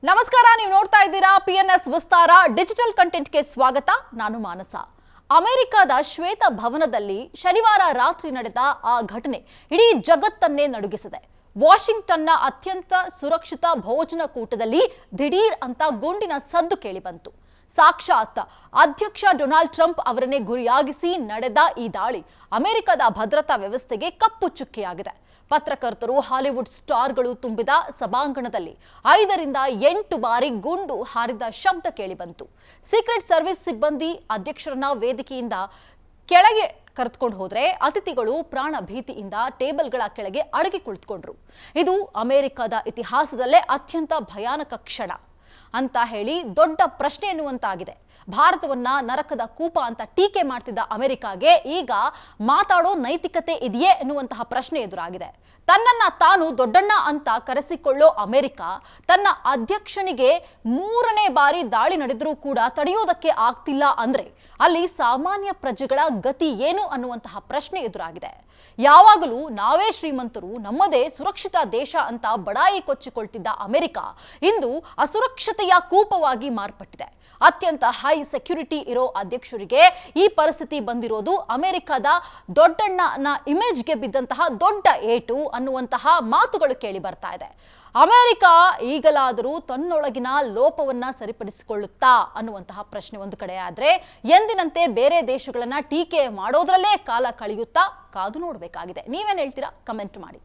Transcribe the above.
ನಮಸ್ಕಾರ, ನೀವು ನೋಡ್ತಾ ಇದ್ದೀರಾ ಪಿಎನ್ಎಸ್ ವಿಸ್ತಾರ ಡಿಜಿಟಲ್ ಕಂಟೆಂಟ್ಗೆ ಸ್ವಾಗತ. ನಾನು ಮಾನಸ. ಅಮೆರಿಕದ ಶ್ವೇತ ಭವನದಲ್ಲಿ ಶನಿವಾರ ರಾತ್ರಿ ನಡೆದ ಆ ಘಟನೆ ಇಡೀ ಜಗತ್ತನ್ನೇ ನಡುಗಿಸಿದೆ. ವಾಷಿಂಗ್ಟನ್ನ ಅತ್ಯಂತ ಸುರಕ್ಷಿತ ಭೋಜನ ಕೂಟದಲ್ಲಿ ದಿಢೀರ್ ಅಂತ ಗುಂಡಿನ ಸದ್ದು ಕೇಳಿಬಂತು. ಸಾಕ್ಷಾತ್ ಅಧ್ಯಕ್ಷ ಡೊನಾಲ್ಡ್ ಟ್ರಂಪ್ ಅವರನ್ನೇ ಗುರಿಯಾಗಿಸಿ ನಡೆದ ಈ ದಾಳಿ ಅಮೆರಿಕದ ಭದ್ರತಾ ವ್ಯವಸ್ಥೆಗೆ ಕಪ್ಪು ಚುಕ್ಕಿಯಾಗಿದೆ. ಪತ್ರಕರ್ತರು, ಹಾಲಿವುಡ್ ಸ್ಟಾರ್ಗಳು ತುಂಬಿದ ಸಭಾಂಗಣದಲ್ಲಿ 5 ರಿಂದ 8 ಬಾರಿ ಗುಂಡು ಹಾರಿದ ಶಬ್ದ ಕೇಳಿಬಂತು. ಸೀಕ್ರೆಟ್ ಸರ್ವಿಸ್ ಸಿಬ್ಬಂದಿ ಅಧ್ಯಕ್ಷರನ್ನ ವೇದಿಕೆಯಿಂದ ಕೆಳಗೆ ಕರೆದುಕೊಂಡು ಹೋದ್ರೆ ಅತಿಥಿಗಳು ಪ್ರಾಣ ಭೀತಿಯಿಂದ ಟೇಬಲ್ಗಳ ಕೆಳಗೆ ಅಡಗಿ ಕುಳಿತುಕೊಂಡ್ರು. ಇದು ಅಮೆರಿಕದ ಇತಿಹಾಸದಲ್ಲೇ ಅತ್ಯಂತ ಭಯಾನಕ ಕ್ಷಣ ಅಂತ ಹೇಳಿ ದೊಡ್ಡ ಪ್ರಶ್ನೆ ಎನ್ನುವಂತಾಗಿದೆ. ಭಾರತವನ್ನ ನರಕದ ಕೂಪ ಅಂತ ಟೀಕೆ ಮಾಡ್ತಿದ್ದ ಅಮೆರಿಕಾಗೆ ಈಗ ಮಾತಾಡೋ ನೈತಿಕತೆ ಇದೆಯೇ ಎನ್ನುವಂತಹ ಪ್ರಶ್ನೆ ಎದುರಾಗಿದೆ. ತನ್ನನ್ನ ತಾನು ದೊಡ್ಡಣ್ಣ ಅಂತ ಕರೆಸಿಕೊಳ್ಳೋ ಅಮೆರಿಕ ತನ್ನ ಅಧ್ಯಕ್ಷನಿಗೆ 3ನೇ ಬಾರಿ ದಾಳಿ ನಡೆದರೂ ಕೂಡ ತಡೆಯೋದಕ್ಕೆ ಆಗ್ತಿಲ್ಲ ಅಂದ್ರೆ ಅಲ್ಲಿ ಸಾಮಾನ್ಯ ಪ್ರಜೆಗಳ ಗತಿ ಏನು ಅನ್ನುವಂತಹ ಪ್ರಶ್ನೆ ಎದುರಾಗಿದೆ. ಯಾವಾಗಲೂ ನಾವೇ ಶ್ರೀಮಂತರು, ನಮ್ಮದೇ ಸುರಕ್ಷಿತ ದೇಶ ಅಂತ ಬಡಾಯಿ ಕೊಚ್ಚಿಕೊಳ್ತಿದ್ದ ಅಮೆರಿಕ ಇಂದು ಅಸುರಕ್ಷತೆಯ ಕೂಪವಾಗಿ ಮಾರ್ಪಟ್ಟಿದೆ. ಅತ್ಯಂತ ಹೈ ಸೆಕ್ಯೂರಿಟಿ ಇರೋ ಅಧ್ಯಕ್ಷರಿಗೆ ಈ ಪರಿಸ್ಥಿತಿ ಬಂದಿರೋದು ಅಮೆರಿಕದ ದೊಡ್ಡಣ್ಣನ ಇಮೇಜ್ಗೆ ಬಿದ್ದಂತಹ ದೊಡ್ಡ ಏಟು ಅನ್ನುವಂತಹ ಮಾತುಗಳು ಕೇಳಿ ಬರ್ತಾ ಇದೆ. ಅಮೆರಿಕ ಈಗಲಾದರೂ ತನ್ನೊಳಗಿನ ಲೋಪವನ್ನ ಸರಿಪಡಿಸಿಕೊಳ್ಳುತ್ತಾ ಅನ್ನುವಂತಹ ಪ್ರಶ್ನೆ ಒಂದು ಕಡೆ ಆದ್ರೆ, ಎಂದಿನಂತೆ ಬೇರೆ ದೇಶಗಳನ್ನ ಟೀಕೆ ಮಾಡೋದ್ರಲ್ಲೇ ಕಾಲ ಕಳೆಯುತ್ತಾ ಕಾದು ನೋಡಬೇಕಾಗಿದೆ. ನೀವೇನ್ ಹೇಳ್ತೀರಾ? ಕಮೆಂಟ್ ಮಾಡಿ.